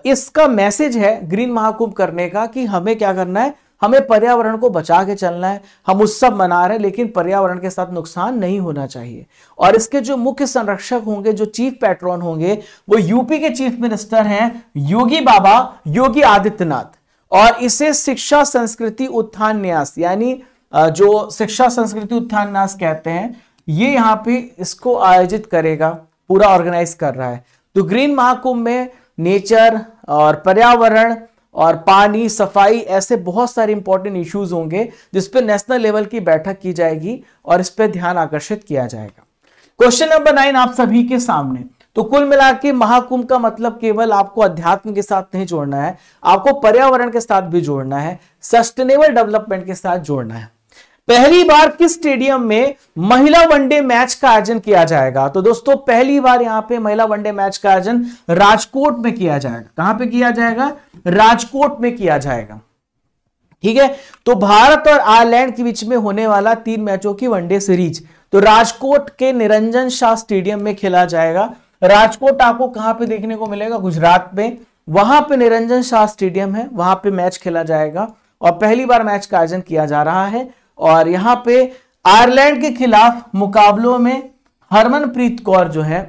इसका मैसेज है ग्रीन महाकुंभ करने का कि हमें क्या करना है, हमें पर्यावरण को बचा के चलना है। हम उत्सव मना रहे हैं लेकिन पर्यावरण के साथ नुकसान नहीं होना चाहिए। और इसके जो मुख्य संरक्षक होंगे, जो चीफ पैट्रॉन होंगे, वो यूपी के चीफ मिनिस्टर हैं योगी बाबा योगी आदित्यनाथ। और इसे शिक्षा संस्कृति उत्थान न्यास, यानी जो शिक्षा संस्कृति उत्थान न्यास कहते हैं, ये यहां पे इसको आयोजित करेगा, पूरा ऑर्गेनाइज कर रहा है। तो ग्रीन महाकुंभ में नेचर और पर्यावरण और पानी, सफाई, ऐसे बहुत सारे इंपॉर्टेंट इश्यूज होंगे जिस पे नेशनल लेवल की बैठक की जाएगी और इस पे ध्यान आकर्षित किया जाएगा। क्वेश्चन नंबर 9 आप सभी के सामने। तो कुल मिला के महाकुंभ का मतलब केवल आपको अध्यात्म के साथ नहीं जोड़ना है, आपको पर्यावरण के साथ भी जोड़ना है, सस्टेनेबल डेवलपमेंट के साथ जोड़ना है। पहली बार किस स्टेडियम में महिला वनडे मैच का आयोजन किया जाएगा? तो दोस्तों, पहली बार यहां पे महिला वनडे मैच का आयोजन राजकोट में किया जाएगा। कहां पे किया जाएगा? राजकोट में किया जाएगा। ठीक है, तो भारत और आयरलैंड के बीच में होने वाला 3 मैचों की वनडे सीरीज तो राजकोट के निरंजन शाह स्टेडियम में खेला जाएगा। राजकोट आपको कहां पे देखने को मिलेगा? गुजरात में। वहां पे निरंजन शाह स्टेडियम है, वहां पे मैच खेला जाएगा और पहली बार मैच का आयोजन किया जा रहा है। और यहां पे आयरलैंड के खिलाफ मुकाबलों में हरमनप्रीत कौर जो है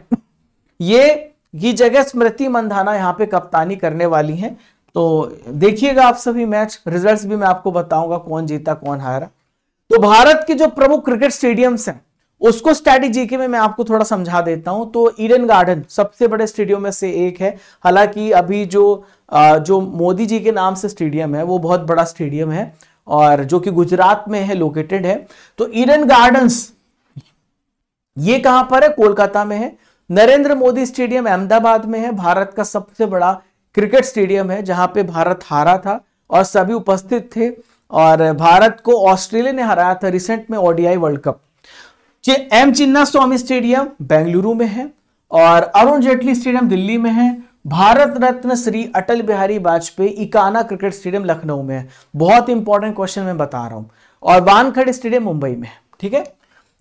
ये जगह स्मृति मंधाना यहां पे कप्तानी करने वाली हैं। तो देखिएगा आप सभी मैच, रिजल्ट्स भी मैं आपको बताऊंगा कौन जीता कौन हारा। तो भारत के जो प्रमुख क्रिकेट स्टेडियम्स हैं उसको स्ट्रैटेजी के में मैं आपको थोड़ा समझा देता हूं। तो ईडन गार्डन सबसे बड़े स्टेडियम में से एक है। हालांकि अभी जो मोदी जी के नाम से स्टेडियम है वो बहुत बड़ा स्टेडियम है और जो कि गुजरात में है, लोकेटेड है। तो ईडन गार्डन्स ये कहां पर है? कोलकाता में है। नरेंद्र मोदी स्टेडियम अहमदाबाद में है, भारत का सबसे बड़ा क्रिकेट स्टेडियम है जहां पे भारत हारा था और सभी उपस्थित थे और भारत को ऑस्ट्रेलिया ने हराया था रिसेंट में ओडीआई वर्ल्ड कप। एम चिन्ना स्वामी स्टेडियम बेंगलुरु में है और अरुण जेटली स्टेडियम दिल्ली में है। भारत रत्न श्री अटल बिहारी वाजपेयी इकाना क्रिकेट स्टेडियम लखनऊ में है। बहुत इंपॉर्टेंट क्वेश्चन मैं बता रहा हूं। और वानखेड़े स्टेडियम मुंबई में है। ठीक है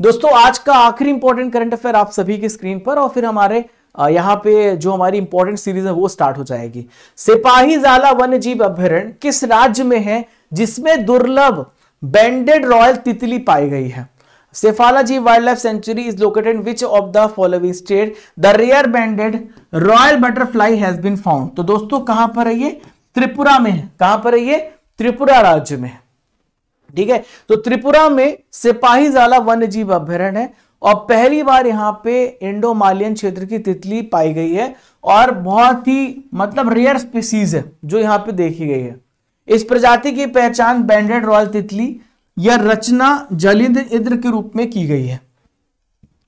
दोस्तों, आज का आखिरी इंपॉर्टेंट करंट अफेयर आप सभी की स्क्रीन पर और फिर हमारे यहाँ पे जो हमारी इंपॉर्टेंट सीरीज है वो स्टार्ट हो जाएगी। सिपाहीजाला वन्य जीव अभ्यारण्य किस राज्य में है जिसमें दुर्लभ बैंडेड रॉयल तितली पाई गई है? Cephalogy Wildlife Sanctuary is located in which of the following state? The rare banded royal butterfly has been found. तो दोस्तों कहां पर है ये? त्रिपुरा में है। कहां पर है ये? त्रिपुरा राज्य में। ठीक है, तो त्रिपुरा में सिपाहीजाला वन्य जीव अभ्यारण्य है और पहली बार यहां पे इंडो-मालियन क्षेत्र की तितली पाई गई है और बहुत ही मतलब रेयर स्पीसीज है जो यहां पे देखी गई है। इस प्रजाति की पहचान बैंडेड रॉयल तितली या रचना जलिंद इद्र के रूप में की गई है।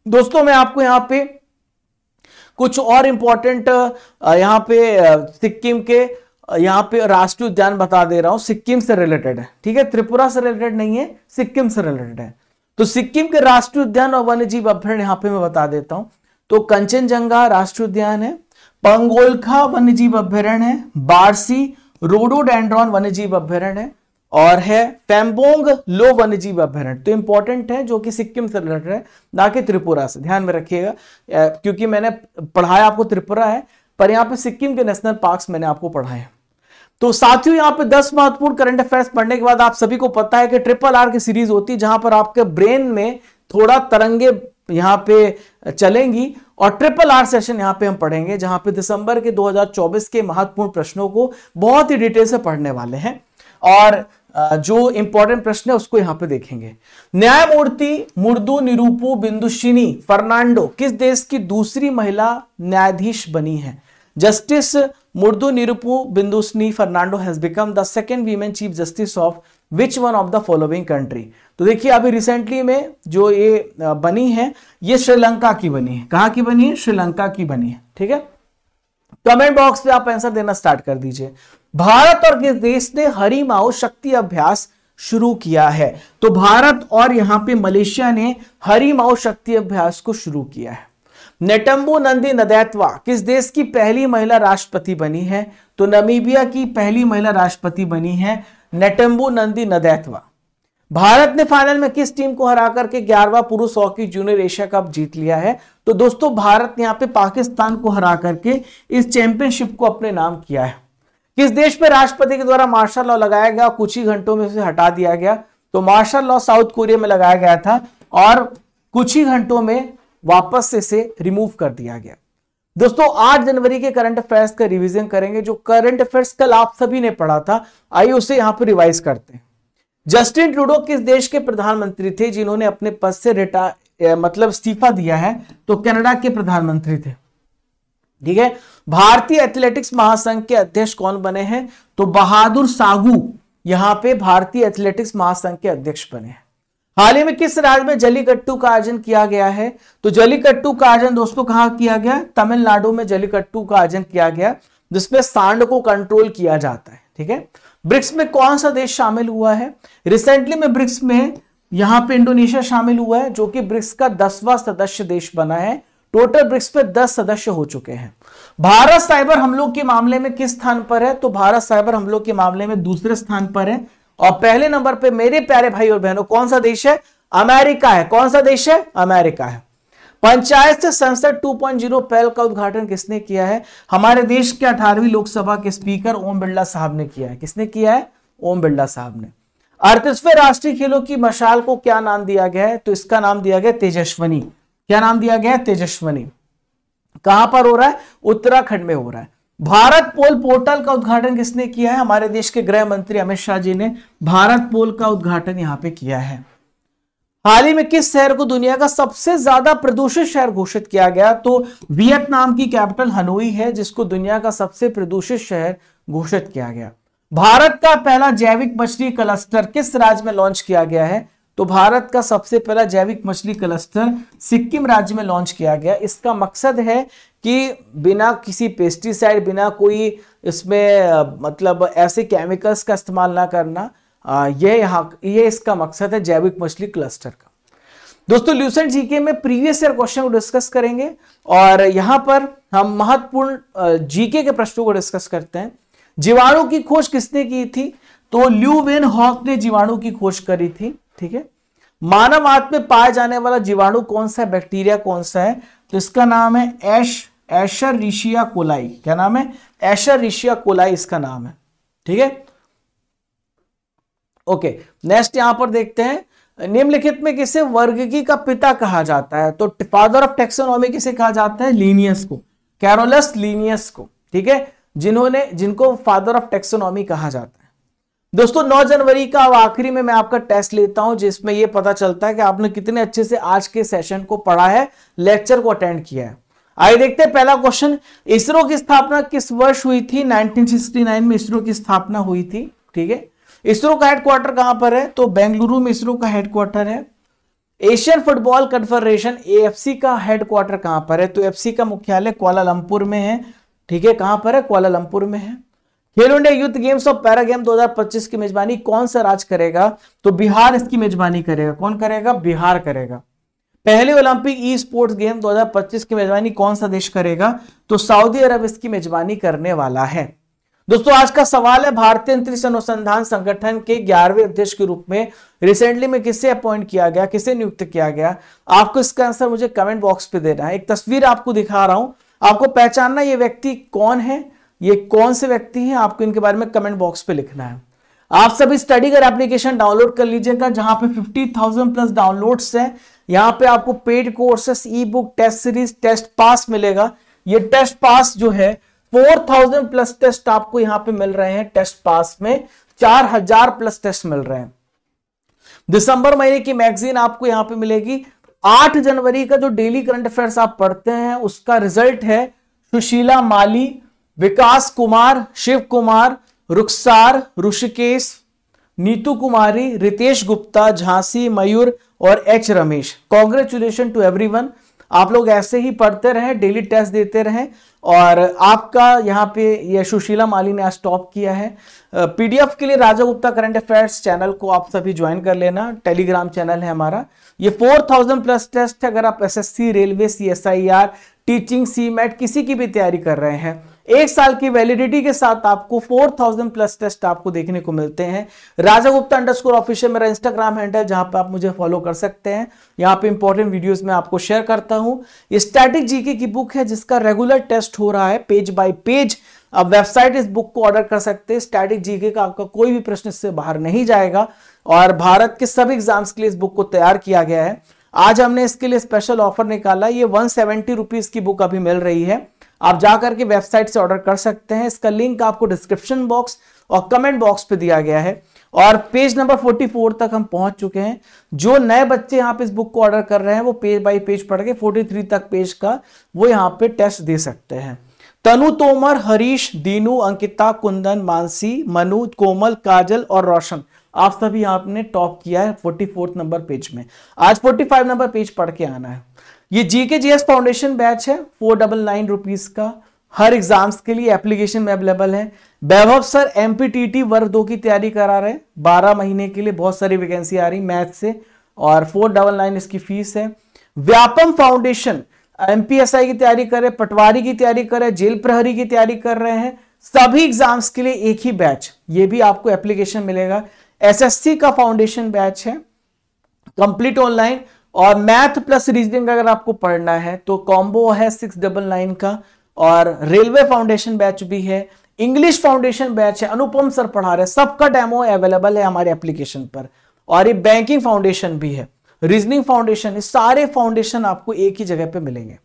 दोस्तों मैं आपको यहां पे कुछ और इंपॉर्टेंट यहां पे सिक्किम के यहां पे राष्ट्रीय उद्यान बता दे रहा हूं, सिक्किम से रिलेटेड है। ठीक है, त्रिपुरा से रिलेटेड नहीं है, सिक्किम से रिलेटेड है। तो सिक्किम के राष्ट्रीय उद्यान और वन्य जीव अभ्यारण्य यहां पे मैं बता देता हूं। तो कंचनजंगा राष्ट्रीय उद्यान है, पंगोलखा वन्य जीव अभ्यारण्य है, बारसी रोडोडेंड्रॉन वन्य जीव अभ्यारण्य है और है पेम्बोंग लो वन्य जीव अभ्यारण्य। तो इंपॉर्टेंट है जो कि सिक्किम से रिलेटेड है, ना कि त्रिपुरा से। ध्यान में रखिएगा क्योंकि मैंने पढ़ाया आपको त्रिपुरा है पर यहां पे सिक्किम के नेशनल पार्क्स मैंने आपको पढ़ाए हैं। तो साथियों यहां पे 10 महत्वपूर्ण करंट अफेयर्स पढ़ने के बाद आप सभी को पता है कि RRR की सीरीज होती है जहां पर आपके ब्रेन में थोड़ा तरंगे यहां पे चलेंगी और RRR सेशन यहां पे हम पढ़ेंगे जहां पे दिसंबर के 2024 के महत्वपूर्ण प्रश्नों को बहुत ही डिटेल से पढ़ने वाले हैं। और जो इंपॉर्टेंट प्रश्न है उसको यहां पे देखेंगे। न्यायमूर्ति मुर्दू निरूपू बिंदुशिनी फर्नांडो किस देश की दूसरी महिला न्यायाधीश बनी है? Justice Murdu Niroopu Bindushini Fernando has become the second women chief justice of which one of the following country? तो देखिए अभी रिसेंटली में जो ये बनी है ये श्रीलंका की बनी है। कहां की बनी है? श्रीलंका की बनी है। ठीक है, कमेंट बॉक्स पे आप आंसर देना स्टार्ट कर दीजिए। भारत और किस देश ने हरिमाऊ शक्ति अभ्यास शुरू किया है? तो भारत और यहां पे मलेशिया ने हरिमाऊ शक्ति अभ्यास को शुरू किया है। नेटम्बू नंदी नदैत्वा किस देश की पहली महिला राष्ट्रपति बनी है? तो नामीबिया की पहली महिला राष्ट्रपति बनी है नेटम्बू नंदी नदैत्वा। भारत ने फाइनल में किस टीम को हरा करके 11वां पुरुष हॉकी जूनियर एशिया कप जीत लिया है? तो दोस्तों भारत ने यहां पे पाकिस्तान को हरा करके इस चैंपियनशिप को अपने नाम किया है। किस देश पे राष्ट्रपति के द्वारा मार्शल लॉ लगाया गया, कुछ ही घंटों में उसे हटा दिया गया? तो मार्शल लॉ साउथ कोरिया में लगाया गया था और कुछ ही घंटों में वापस से इसे रिमूव कर दिया गया। दोस्तों 8 जनवरी के करंट अफेयर्स का रिवीजन करेंगे। जो करंट अफेयर्स कल आप सभी ने पढ़ा था, आइए उसे यहां पर रिवाइज करते हैं। जस्टिन ट्रूडो किस देश के प्रधानमंत्री थे जिन्होंने अपने पद से इस्तीफा दिया है? तो कनाडा के प्रधानमंत्री थे। ठीक है, भारतीय एथलेटिक्स महासंघ के अध्यक्ष कौन बने हैं? तो बहादुर साहू यहां पे भारतीय एथलेटिक्स महासंघ के अध्यक्ष बने हैं। हाल ही में किस राज्य में जल्लीकट्टू का आयोजन किया गया है? तो जल्लीकट्टू का आयोजन दोस्तों कहां किया गया? तमिलनाडु में जल्लीकट्टू का आयोजन किया गया, जिसमें सांड को कंट्रोल किया जाता है। ठीक है, ब्रिक्स में कौन सा देश शामिल हुआ है? रिसेंटली में ब्रिक्स में यहां पे इंडोनेशिया शामिल हुआ है, जो कि ब्रिक्स का 10वां सदस्य देश बना है। टोटल ब्रिक्स पे 10 सदस्य हो चुके हैं। भारत साइबर हमलों के मामले में किस स्थान पर है? तो भारत साइबर हमलों के मामले में दूसरे स्थान पर है। और पहले नंबर पे मेरे प्यारे भाई और बहनों कौन सा देश है? अमेरिका है। कौन सा देश है? अमेरिका है। पंचायत से संसद 2.0 पहल का उद्घाटन किसने किया है? हमारे देश के 18वीं लोकसभा के स्पीकर ओम बिरला साहब ने किया है। किसने किया है? ओम बिरला साहब ने। 38वें राष्ट्रीय खेलों की मशाल को क्या नाम दिया गया है? तो इसका नाम दिया गया तेजस्वनी। क्या नाम दिया गया? तेजस्वनी। कहां पर हो रहा है? उत्तराखंड में हो रहा है। भारत पोल पोर्टल का उद्घाटन किसने किया है? हमारे देश के गृह मंत्री अमित शाह जी ने भारत पोल का उद्घाटन यहां पे किया है। हाल ही में किस शहर को दुनिया का सबसे ज्यादा प्रदूषित शहर घोषित किया गया? तो वियतनाम की कैपिटल हनोई है, जिसको दुनिया का सबसे प्रदूषित शहर घोषित किया गया। भारत का पहला जैविक मछली क्लस्टर किस राज्य में लॉन्च किया गया है? तो भारत का सबसे पहला जैविक मछली क्लस्टर सिक्किम राज्य में लॉन्च किया गया। इसका मकसद है कि बिना किसी पेस्टिसाइड, बिना कोई इसमें ऐसे केमिकल्स का इस्तेमाल ना करना, ये इसका मकसद है जैविक मछली क्लस्टर का। दोस्तों ल्यूसेंट जीके में प्रीवियस ईयर क्वेश्चन को डिस्कस करेंगे और यहां पर हम महत्वपूर्ण जीके के प्रश्नों को डिस्कस करते हैं। जीवाणु की खोज किसने की थी? तो ल्यूवेनहॉक ने जीवाणु की खोज करी थी। ठीक है, मानव आंत में पाया जाने वाला जीवाणु कौन सा है? बैक्टीरिया कौन सा है? तो इसका नाम है एशरिशिया कोलाई। क्या नाम है? एशरिशिया कोलाई इसका नाम है। ठीक है, ओके, नेक्स्ट यहां पर देखते हैं। निम्नलिखित में किसे वर्गीकी का पिता कहा जाता है? तो फादर ऑफ टैक्सोनॉमी किसे कहा जाता है? लीनियस को, कैरोलस लीनियस को। ठीक है, जिनको फादर ऑफ टैक्सोनॉमी कहा जाता है। दोस्तों 9 जनवरी का आखिरी में मैं आपका टेस्ट लेता हूं, जिसमें यह पता चलता है कि आपने कितने अच्छे से आज के सेशन को पढ़ा है, लेक्चर को अटेंड किया है। आइए देखते हैं पहला क्वेश्चन। इसरो की स्थापना किस वर्ष हुई थी? 1969 में इसरो की स्थापना हुई थी। ठीक है, इसरो का हेडक्वार्टर कहां पर है? तो बेंगलुरु में इसरो का हेडक्वार्टर है। एशियन फुटबॉल कन्फेडरेशन AFC का हेडक्वार्टर कहां पर है? तो AFC का मुख्यालय कुआलालंपुर में है। ठीक है, कहां पर है? कुआलालंपुर में है। खेलो इंडिया यूथ गेम्स और पैरा गेम 2025 की मेजबानी कौन सा राज्य करेगा? तो बिहार इसकी मेजबानी करेगा। कौन करेगा? बिहार करेगा। पहले ओलंपिक ई स्पोर्ट्स गेम 2025 की मेजबानी कौन सा देश करेगा? तो सऊदी अरब इसकी मेजबानी करने वाला है। दोस्तों आज का सवाल है, भारतीय अंतरिक्ष अनुसंधान संगठन के 11वें अध्यक्ष के रूप में रिसेंटली में किसे अपॉइंट किया गया, किसे नियुक्त किया गया? आपको इसका आंसर मुझे कमेंट बॉक्स पे देना है। एक तस्वीर आपको दिखा रहा हूं, आपको पहचानना ये व्यक्ति कौन है, ये कौन से व्यक्ति हैं, आपको इनके बारे में कमेंट बॉक्स पे लिखना है। आप सभी स्टडी कर एप्लीकेशन डाउनलोड कर लीजिएगा, जहां पे 50,000 प्लस डाउनलोड्स है। यहां पे आपको paid courses, e book, test series, test pass मिलेगा। ये टेस्ट पास जो है 4000 प्लस टेस्ट आपको यहां पे मिल रहे हैं। टेस्ट पास में 4000 प्लस टेस्ट मिल रहे हैं। दिसंबर महीने की मैगजीन आपको यहां पे मिलेगी। 8 जनवरी का जो डेली करंट अफेयर्स आप पढ़ते हैं उसका रिजल्ट है सुशीला माली, विकास कुमार, शिव कुमार, रुखसार, ऋषिकेश, नीतू कुमारी, रितेश गुप्ता, झांसी, मयूर और H Ramesh. Congratulation to everyone. आप लोग ऐसे ही पढ़ते रहें, डेली टेस्ट देते रहें। और आपका यहाँ पे ये सुशीला माली ने आज टॉप किया है। पीडीएफ के लिए राजा गुप्ता करंट अफेयर्स चैनल को आप सभी ज्वाइन कर लेना, टेलीग्राम चैनल है हमारा। ये 4000 प्लस टेस्ट है। अगर आप SSC, railway, CSIR, teaching, CMAT किसी की भी तैयारी कर रहे हैं, 1 साल की वैलिडिटी के साथ आपको 4000 प्लस टेस्ट आपको देखने को मिलते हैं। राजा गुप्ता _ऑफिशियल मेरा इंस्टाग्राम हैंडल, जहां पर आप मुझे फॉलो कर सकते हैं। यहां पे इंपॉर्टेंट वीडियोस में आपको शेयर करता हूं। ये स्टैटिक जीके की बुक है जिसका रेगुलर टेस्ट हो रहा है पेज बाय पेज। आप वेबसाइट इस बुक को ऑर्डर कर सकते हैं। स्टैटिक जीके का आपका कोई भी प्रश्न इससे बाहर नहीं जाएगा और भारत के सभी एग्जाम्स के लिए इस बुक को तैयार किया गया है। आज हमने इसके लिए स्पेशल ऑफर निकाला। ये 170 रुपीज की बुक अभी मिल रही है। आप जाकर के वेबसाइट से ऑर्डर कर सकते हैं। इसका लिंक आपको डिस्क्रिप्शन बॉक्स और कमेंट बॉक्स पे दिया गया है। और पेज नंबर 44 तक हम पहुंच चुके हैं। जो नए बच्चे यहाँ पे इस बुक को ऑर्डर कर रहे हैं वो पेज बाय पेज पढ़ के 43 तक पेज का वो यहाँ पे टेस्ट दे सकते हैं। तनु तोमर, हरीश, दीनू, अंकिता, कुंदन, मानसी, मनु, कोमल, काजल और रोशन, आप सभी आपने टॉप किया है 44 नंबर पेज में। आज 45 नंबर पेज पढ़ के आना है। ये जीके जीएस फाउंडेशन बैच है 499 रुपीज का। हर एग्जाम्स के लिए एप्लीकेशन में अवेलेबल है। वैभव सर एमपीटीटी वर्ग 2 की तैयारी करा रहे हैं 12 महीने के लिए। बहुत सारी वैकेंसी आ रही मैथ से और 499 इसकी फीस है। व्यापम फाउंडेशन एमपीएसआई की तैयारी करे, पटवारी की तैयारी करे, जेल प्रहरी की तैयारी कर रहे हैं, सभी एग्जाम्स के लिए एक ही बैच। ये भी आपको एप्लीकेशन मिलेगा। एसएससी का फाउंडेशन बैच है कंप्लीट ऑनलाइन। और मैथ प्लस रीजनिंग अगर आपको पढ़ना है तो कॉम्बो है 699 का। और रेलवे फाउंडेशन बैच भी है, इंग्लिश फाउंडेशन बैच है, अनुपम सर पढ़ा रहे हैं। सबका डेमो अवेलेबल है हमारे एप्लीकेशन पर। और ये बैंकिंग फाउंडेशन भी है, रीजनिंग फाउंडेशन, ये सारे फाउंडेशन आपको एक ही जगह पे मिलेंगे।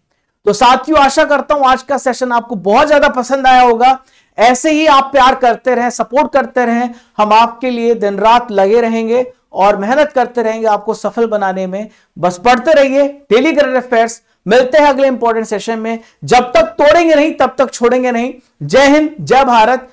तो साथियों, आशा करता हूं आज का सेशन आपको बहुत ज्यादा पसंद आया होगा। ऐसे ही आप प्यार करते रहें, सपोर्ट करते रहें। हम आपके लिए दिन रात लगे रहेंगे और मेहनत करते रहेंगे आपको सफल बनाने में। बस पढ़ते रहिए डेली करंट अफेयर्स। मिलते हैं अगले इंपॉर्टेंट सेशन में। जब तक तोड़ेंगे नहीं तब तक छोड़ेंगे नहीं। जय हिंद, जय भारत,